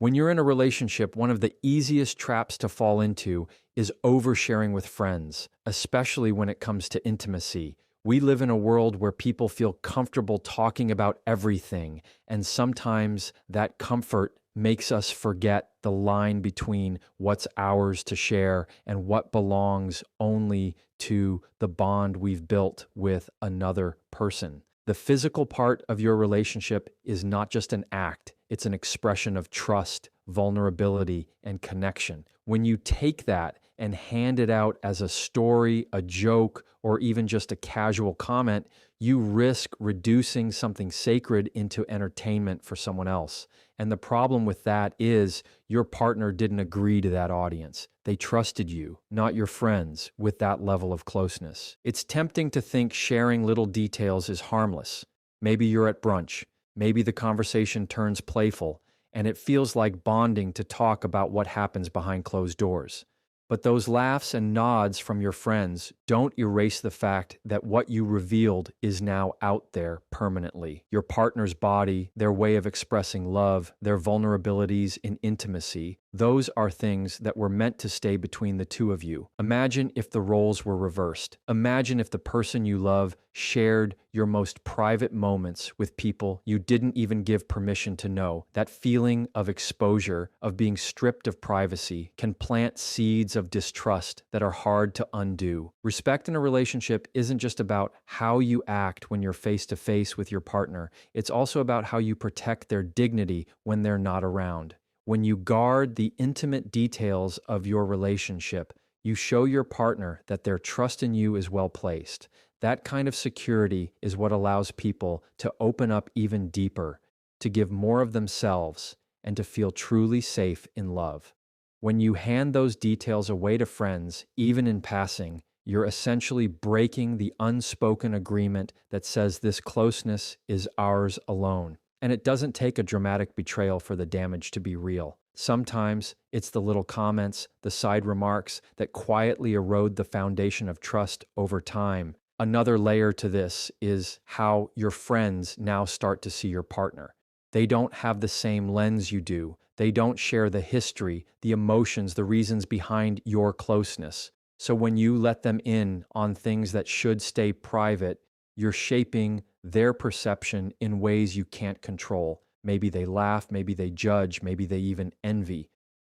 When you're in a relationship, one of the easiest traps to fall into is oversharing with friends, especially when it comes to intimacy. We live in a world where people feel comfortable talking about everything, and sometimes that comfort makes us forget the line between what's ours to share and what belongs only to the bond we've built with another person. The physical part of your relationship is not just an act, it's an expression of trust, vulnerability, and connection. When you take that and hand it out as a story, a joke, or even just a casual comment, you risk reducing something sacred into entertainment for someone else. And the problem with that is your partner didn't agree to that audience. They trusted you, not your friends, with that level of closeness. It's tempting to think sharing little details is harmless. Maybe you're at brunch. Maybe the conversation turns playful, and it feels like bonding to talk about what happens behind closed doors. But those laughs and nods from your friends don't erase the fact that what you revealed is now out there permanently. Your partner's body, their way of expressing love, their vulnerabilities in intimacy, those are things that were meant to stay between the two of you. Imagine if the roles were reversed. Imagine if the person you love shared your most private moments with people you didn't even give permission to know. That feeling of exposure, of being stripped of privacy, can plant seeds of distrust that are hard to undo. Respect in a relationship isn't just about how you act when you're face to face with your partner. It's also about how you protect their dignity when they're not around. When you guard the intimate details of your relationship, you show your partner that their trust in you is well placed. That kind of security is what allows people to open up even deeper, to give more of themselves, and to feel truly safe in love. When you hand those details away to friends, even in passing, you're essentially breaking the unspoken agreement that says this closeness is ours alone. And it doesn't take a dramatic betrayal for the damage to be real. Sometimes it's the little comments, the side remarks that quietly erode the foundation of trust over time. Another layer to this is how your friends now start to see your partner. They don't have the same lens you do. They don't share the history, the emotions, the reasons behind your closeness. So when you let them in on things that should stay private, you're shaping their perception in ways you can't control. Maybe they laugh, maybe they judge, maybe they even envy.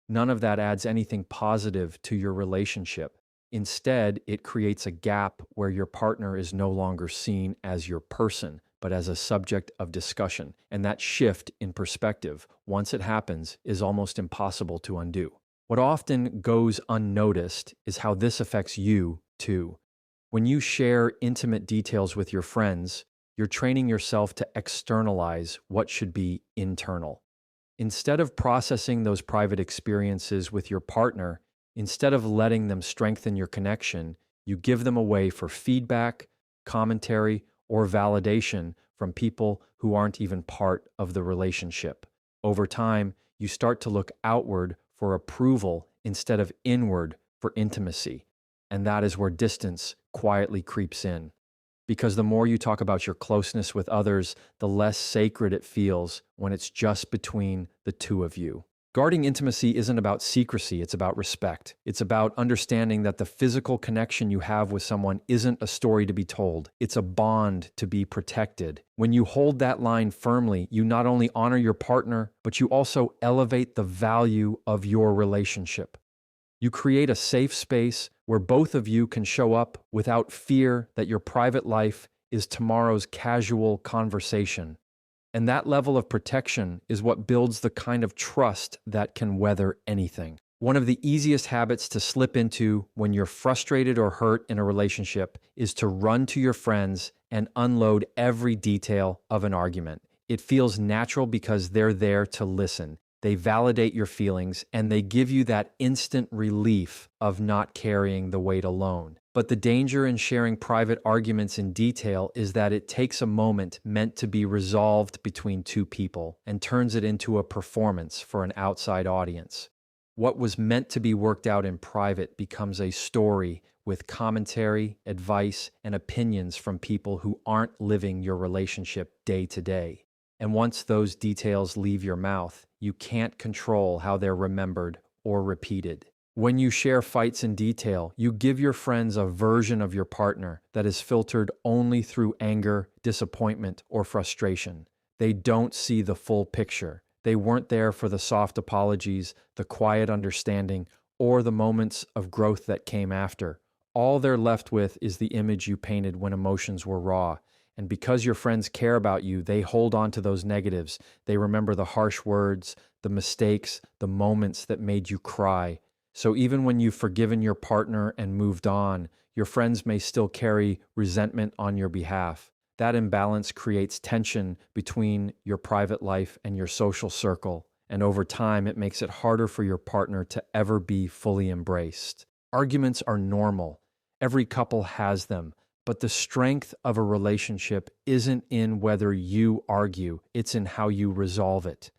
None of that adds anything positive to your relationship. Instead, it creates a gap where your partner is no longer seen as your person, but as a subject of discussion. And that shift in perspective, once it happens, is almost impossible to undo. What often goes unnoticed is how this affects you, too. When you share intimate details with your friends, you're training yourself to externalize what should be internal. Instead of processing those private experiences with your partner, instead of letting them strengthen your connection, you give them away for feedback, commentary, or validation from people who aren't even part of the relationship. Over time, you start to look outward for approval instead of inward for intimacy. And that is where distance quietly creeps in. Because the more you talk about your closeness with others, the less sacred it feels when it's just between the two of you. Guarding intimacy isn't about secrecy, it's about respect. It's about understanding that the physical connection you have with someone isn't a story to be told. It's a bond to be protected. When you hold that line firmly, you not only honor your partner, but you also elevate the value of your relationship. You create a safe space where both of you can show up without fear that your private life is tomorrow's casual conversation. And that level of protection is what builds the kind of trust that can weather anything. One of the easiest habits to slip into when you're frustrated or hurt in a relationship is to run to your friends and unload every detail of an argument. It feels natural because they're there to listen. They validate your feelings, and they give you that instant relief of not carrying the weight alone. But the danger in sharing private arguments in detail is that it takes a moment meant to be resolved between two people and turns it into a performance for an outside audience. What was meant to be worked out in private becomes a story with commentary, advice, and opinions from people who aren't living your relationship day to day. And once those details leave your mouth, you can't control how they're remembered or repeated. When you share fights in detail, you give your friends a version of your partner that is filtered only through anger, disappointment, or frustration. They don't see the full picture. They weren't there for the soft apologies, the quiet understanding, or the moments of growth that came after. All they're left with is the image you painted when emotions were raw. And because your friends care about you, they hold on to those negatives. They remember the harsh words, the mistakes, the moments that made you cry. So even when you've forgiven your partner and moved on, your friends may still carry resentment on your behalf. That imbalance creates tension between your private life and your social circle, and over time it makes it harder for your partner to ever be fully embraced. Arguments are normal. Every couple has them, but the strength of a relationship isn't in whether you argue, it's in how you resolve it.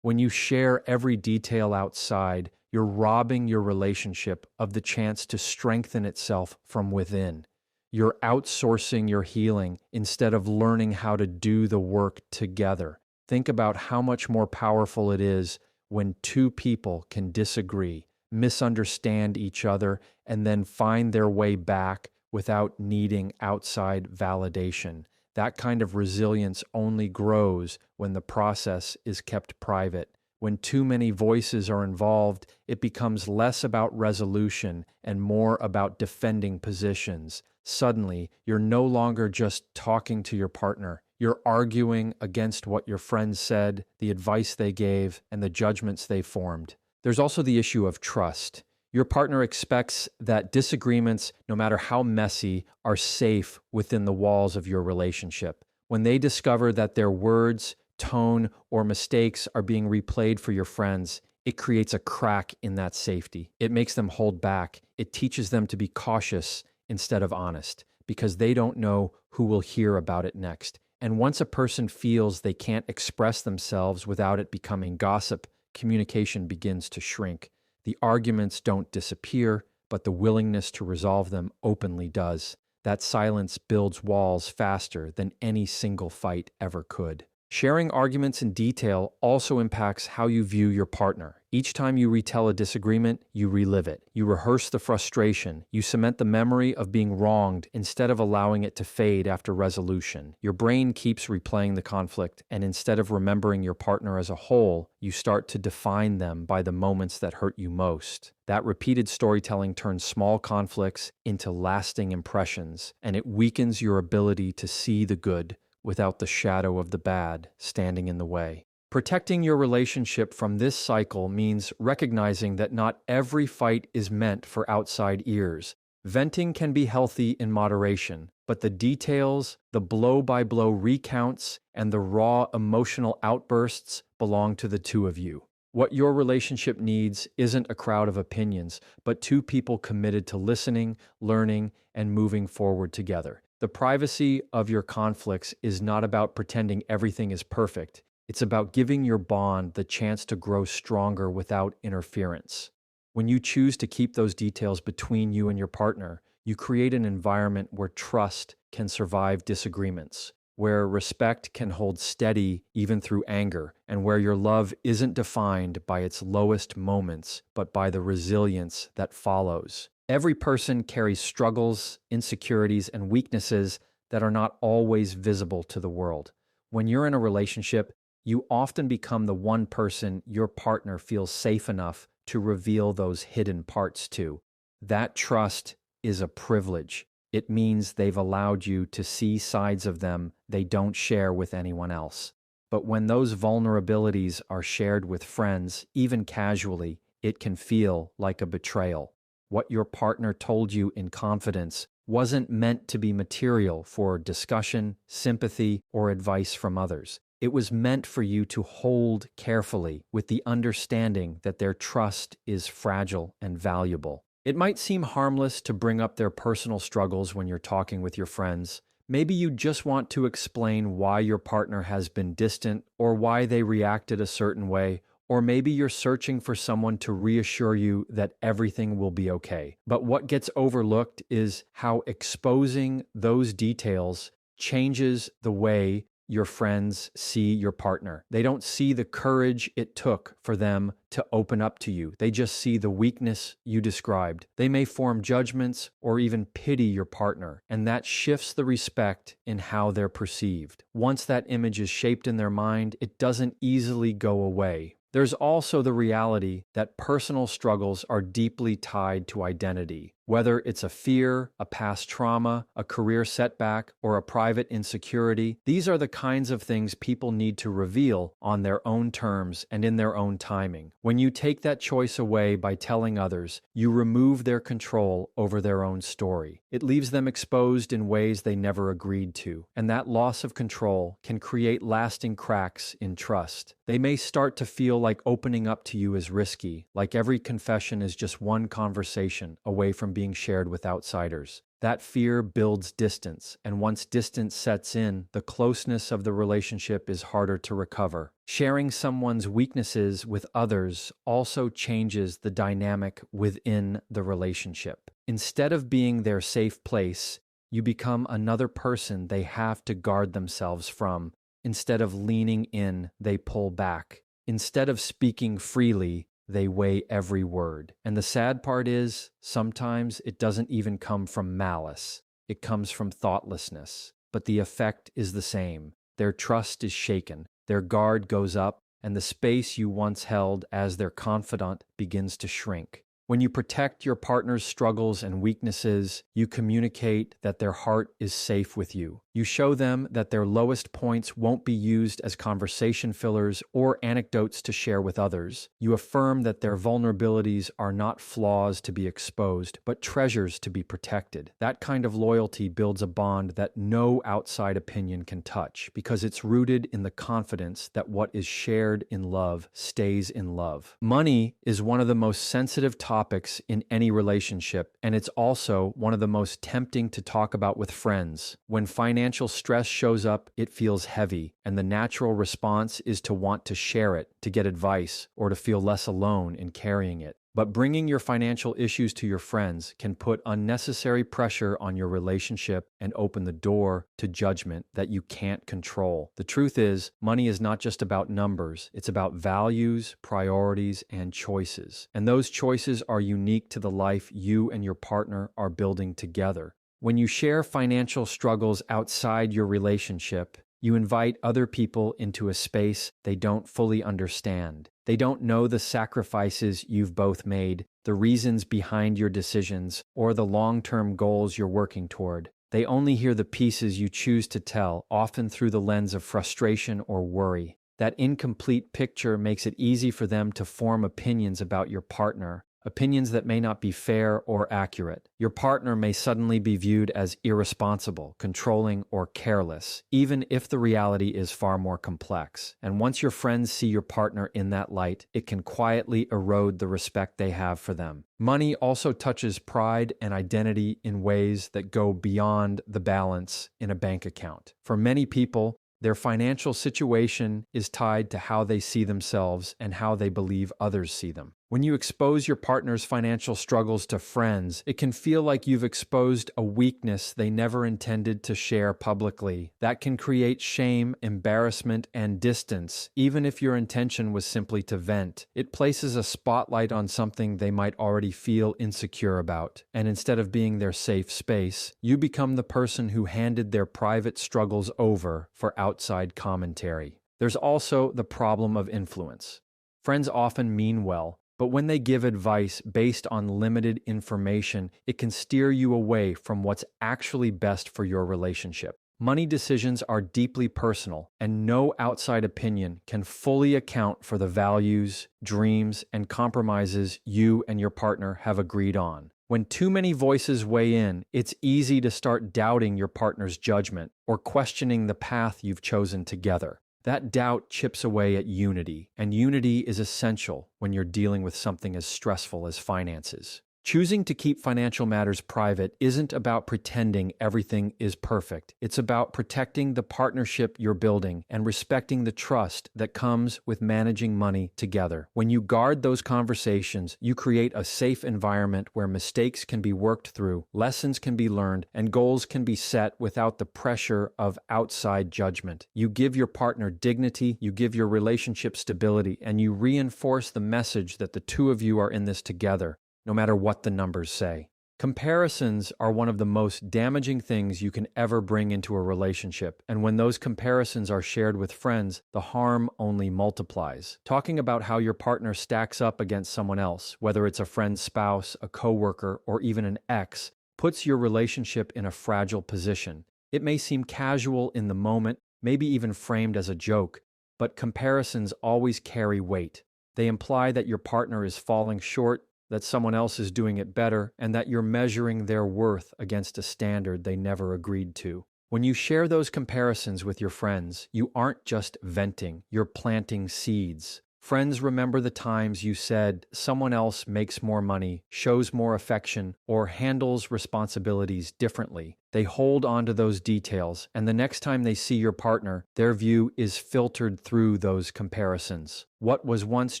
When you share every detail outside, you're robbing your relationship of the chance to strengthen itself from within. You're outsourcing your healing instead of learning how to do the work together. Think about how much more powerful it is when two people can disagree, misunderstand each other, and then find their way back without needing outside validation. That kind of resilience only grows when the process is kept private. When too many voices are involved, it becomes less about resolution and more about defending positions. Suddenly, you're no longer just talking to your partner. You're arguing against what your friends said, the advice they gave, and the judgments they formed. There's also the issue of trust. Your partner expects that disagreements, no matter how messy, are safe within the walls of your relationship. When they discover that their words, tone, or mistakes are being replayed for your friends, it creates a crack in that safety. It makes them hold back. It teaches them to be cautious instead of honest, because they don't know who will hear about it next. And once a person feels they can't express themselves without it becoming gossip, communication begins to shrink. The arguments don't disappear, but the willingness to resolve them openly does. That silence builds walls faster than any single fight ever could. Sharing arguments in detail also impacts how you view your partner. Each time you retell a disagreement, you relive it. You rehearse the frustration. You cement the memory of being wronged instead of allowing it to fade after resolution. Your brain keeps replaying the conflict, and instead of remembering your partner as a whole, you start to define them by the moments that hurt you most. That repeated storytelling turns small conflicts into lasting impressions, and it weakens your ability to see the good without the shadow of the bad standing in the way. Protecting your relationship from this cycle means recognizing that not every fight is meant for outside ears. Venting can be healthy in moderation, but the details, the blow-by-blow recounts, and the raw emotional outbursts belong to the two of you. What your relationship needs isn't a crowd of opinions, but two people committed to listening, learning, and moving forward together. The privacy of your conflicts is not about pretending everything is perfect. It's about giving your bond the chance to grow stronger without interference. When you choose to keep those details between you and your partner, you create an environment where trust can survive disagreements, where respect can hold steady even through anger, and where your love isn't defined by its lowest moments, but by the resilience that follows. Every person carries struggles, insecurities, and weaknesses that are not always visible to the world. When you're in a relationship, you often become the one person your partner feels safe enough to reveal those hidden parts to. That trust is a privilege. It means they've allowed you to see sides of them they don't share with anyone else. But when those vulnerabilities are shared with friends, even casually, it can feel like a betrayal. What your partner told you in confidence wasn't meant to be material for discussion, sympathy, or advice from others. It was meant for you to hold carefully with the understanding that their trust is fragile and valuable. It might seem harmless to bring up their personal struggles when you're talking with your friends. Maybe you just want to explain why your partner has been distant or why they reacted a certain way. Or maybe you're searching for someone to reassure you that everything will be okay. But what gets overlooked is how exposing those details changes the way your friends see your partner. They don't see the courage it took for them to open up to you. They just see the weakness you described. They may form judgments or even pity your partner, and that shifts the respect in how they're perceived. Once that image is shaped in their mind, it doesn't easily go away. There's also the reality that personal struggles are deeply tied to identity. Whether it's a fear, a past trauma, a career setback, or a private insecurity, these are the kinds of things people need to reveal on their own terms and in their own timing. When you take that choice away by telling others, you remove their control over their own story. It leaves them exposed in ways they never agreed to, and that loss of control can create lasting cracks in trust. They may start to feel like opening up to you is risky, like every confession is just one conversation away from being shared with outsiders. That fear builds distance, and once distance sets in, the closeness of the relationship is harder to recover. Sharing someone's weaknesses with others also changes the dynamic within the relationship. Instead of being their safe place, you become another person they have to guard themselves from. Instead of leaning in, they pull back. Instead of speaking freely, they weigh every word. And the sad part is, sometimes it doesn't even come from malice. It comes from thoughtlessness. But the effect is the same. Their trust is shaken, their guard goes up, and the space you once held as their confidant begins to shrink. When you protect your partner's struggles and weaknesses, you communicate that their heart is safe with you. You show them that their lowest points won't be used as conversation fillers or anecdotes to share with others. You affirm that their vulnerabilities are not flaws to be exposed, but treasures to be protected. That kind of loyalty builds a bond that no outside opinion can touch, because it's rooted in the confidence that what is shared in love stays in love. Money is one of the most sensitive topics in any relationship, and it's also one of the most tempting to talk about with friends. When financial stress shows up, it feels heavy, and the natural response is to want to share it, to get advice, or to feel less alone in carrying it. But bringing your financial issues to your friends can put unnecessary pressure on your relationship and open the door to judgment that you can't control. The truth is, money is not just about numbers. It's about values, priorities, and choices. And those choices are unique to the life you and your partner are building together. When you share financial struggles outside your relationship, you invite other people into a space they don't fully understand. They don't know the sacrifices you've both made, the reasons behind your decisions, or the long-term goals you're working toward. They only hear the pieces you choose to tell, often through the lens of frustration or worry. That incomplete picture makes it easy for them to form opinions about your partner, opinions that may not be fair or accurate. Your partner may suddenly be viewed as irresponsible, controlling, or careless, even if the reality is far more complex. And once your friends see your partner in that light, it can quietly erode the respect they have for them. Money also touches pride and identity in ways that go beyond the balance in a bank account. For many people, their financial situation is tied to how they see themselves and how they believe others see them. When you expose your partner's financial struggles to friends, it can feel like you've exposed a weakness they never intended to share publicly. That can create shame, embarrassment, and distance, even if your intention was simply to vent. It places a spotlight on something they might already feel insecure about, and instead of being their safe space, you become the person who handed their private struggles over for outside commentary. There's also the problem of influence. Friends often mean well, but when they give advice based on limited information, it can steer you away from what's actually best for your relationship. Money decisions are deeply personal, and no outside opinion can fully account for the values, dreams, and compromises you and your partner have agreed on. When too many voices weigh in, it's easy to start doubting your partner's judgment or questioning the path you've chosen together. That doubt chips away at unity, and unity is essential when you're dealing with something as stressful as finances. Choosing to keep financial matters private isn't about pretending everything is perfect. It's about protecting the partnership you're building and respecting the trust that comes with managing money together. When you guard those conversations, you create a safe environment where mistakes can be worked through, lessons can be learned, and goals can be set without the pressure of outside judgment. You give your partner dignity, you give your relationship stability, and you reinforce the message that the two of you are in this together, no matter what the numbers say. Comparisons are one of the most damaging things you can ever bring into a relationship, and when those comparisons are shared with friends, the harm only multiplies. Talking about how your partner stacks up against someone else, whether it's a friend's spouse, a coworker, or even an ex, puts your relationship in a fragile position. It may seem casual in the moment, maybe even framed as a joke, but comparisons always carry weight. They imply that your partner is falling short, that someone else is doing it better, and that you're measuring their worth against a standard they never agreed to. When you share those comparisons with your friends, you aren't just venting, you're planting seeds. Friends remember the times you said someone else makes more money, shows more affection, or handles responsibilities differently. They hold on to those details, and the next time they see your partner, their view is filtered through those comparisons. What was once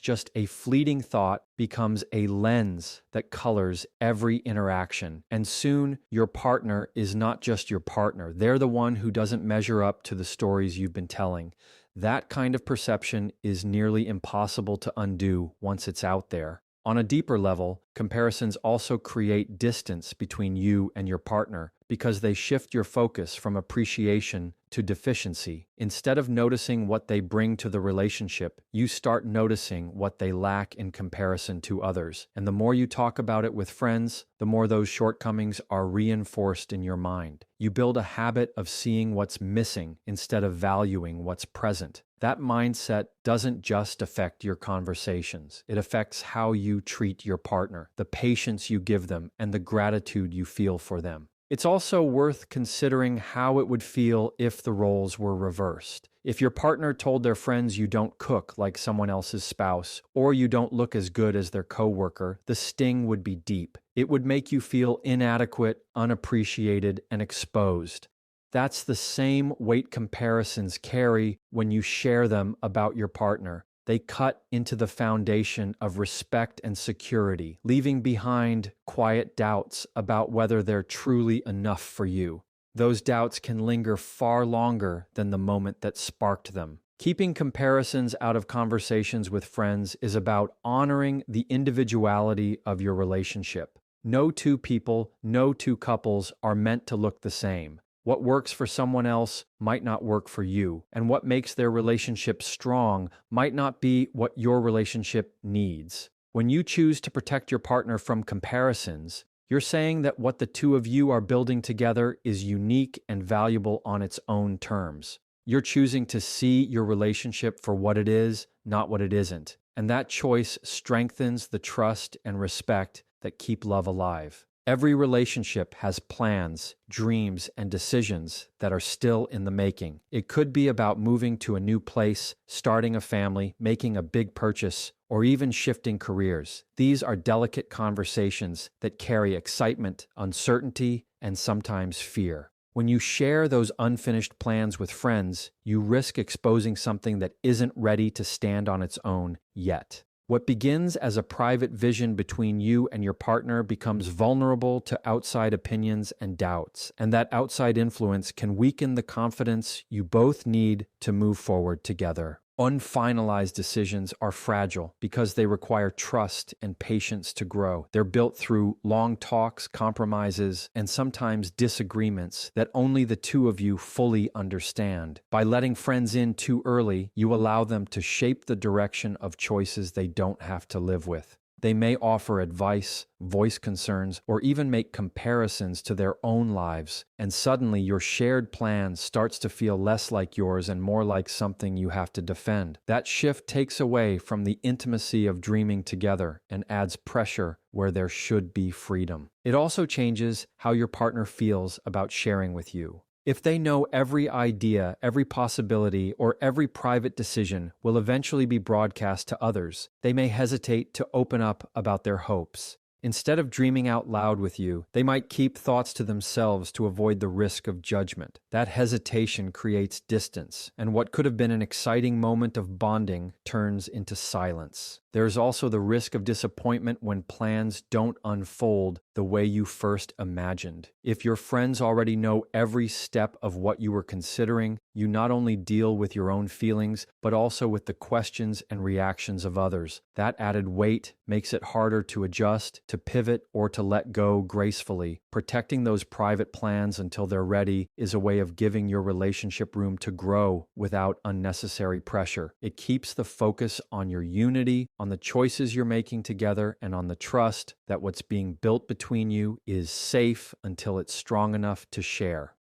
just a fleeting thought becomes a lens that colors every interaction, and soon your partner is not just your partner. They're the one who doesn't measure up to the stories you've been telling. That kind of perception is nearly impossible to undo once it's out there. On a deeper level, comparisons also create distance between you and your partner because they shift your focus from appreciation to deficiency. Instead of noticing what they bring to the relationship, you start noticing what they lack in comparison to others. And the more you talk about it with friends, the more those shortcomings are reinforced in your mind. You build a habit of seeing what's missing instead of valuing what's present. That mindset doesn't just affect your conversations. It affects how you treat your partner, the patience you give them, and the gratitude you feel for them. It's also worth considering how it would feel if the roles were reversed. If your partner told their friends you don't cook like someone else's spouse, or you don't look as good as their coworker, the sting would be deep. It would make you feel inadequate, unappreciated, and exposed. That's the same weight comparisons carry when you share them about your partner. They cut into the foundation of respect and security, leaving behind quiet doubts about whether they're truly enough for you. Those doubts can linger far longer than the moment that sparked them. Keeping comparisons out of conversations with friends is about honoring the individuality of your relationship. No two people, no two couples are meant to look the same. What works for someone else might not work for you, and what makes their relationship strong might not be what your relationship needs. When you choose to protect your partner from comparisons, you're saying that what the two of you are building together is unique and valuable on its own terms. You're choosing to see your relationship for what it is, not what it isn't, and that choice strengthens the trust and respect that keep love alive. Every relationship has plans, dreams, and decisions that are still in the making. It could be about moving to a new place, starting a family, making a big purchase, or even shifting careers. These are delicate conversations that carry excitement, uncertainty, and sometimes fear. When you share those unfinished plans with friends, you risk exposing something that isn't ready to stand on its own yet. What begins as a private vision between you and your partner becomes vulnerable to outside opinions and doubts, and that outside influence can weaken the confidence you both need to move forward together. Unfinalized decisions are fragile because they require trust and patience to grow. They're built through long talks, compromises, and sometimes disagreements that only the two of you fully understand. By letting friends in too early, you allow them to shape the direction of choices they don't have to live with. They may offer advice, voice concerns, or even make comparisons to their own lives, and suddenly your shared plan starts to feel less like yours and more like something you have to defend. That shift takes away from the intimacy of dreaming together and adds pressure where there should be freedom. It also changes how your partner feels about sharing with you. If they know every idea, every possibility, or every private decision will eventually be broadcast to others, they may hesitate to open up about their hopes. Instead of dreaming out loud with you, they might keep thoughts to themselves to avoid the risk of judgment. That hesitation creates distance, and what could have been an exciting moment of bonding turns into silence. There's also the risk of disappointment when plans don't unfold the way you first imagined. If your friends already know every step of what you were considering, you not only deal with your own feelings, but also with the questions and reactions of others. That added weight makes it harder to adjust, to pivot, or to let go gracefully. Protecting those private plans until they're ready is a way of giving your relationship room to grow without unnecessary pressure. It keeps the focus on your unity, on the choices you're making together, and on the trust that what's being built between you is safe until it's strong enough to share.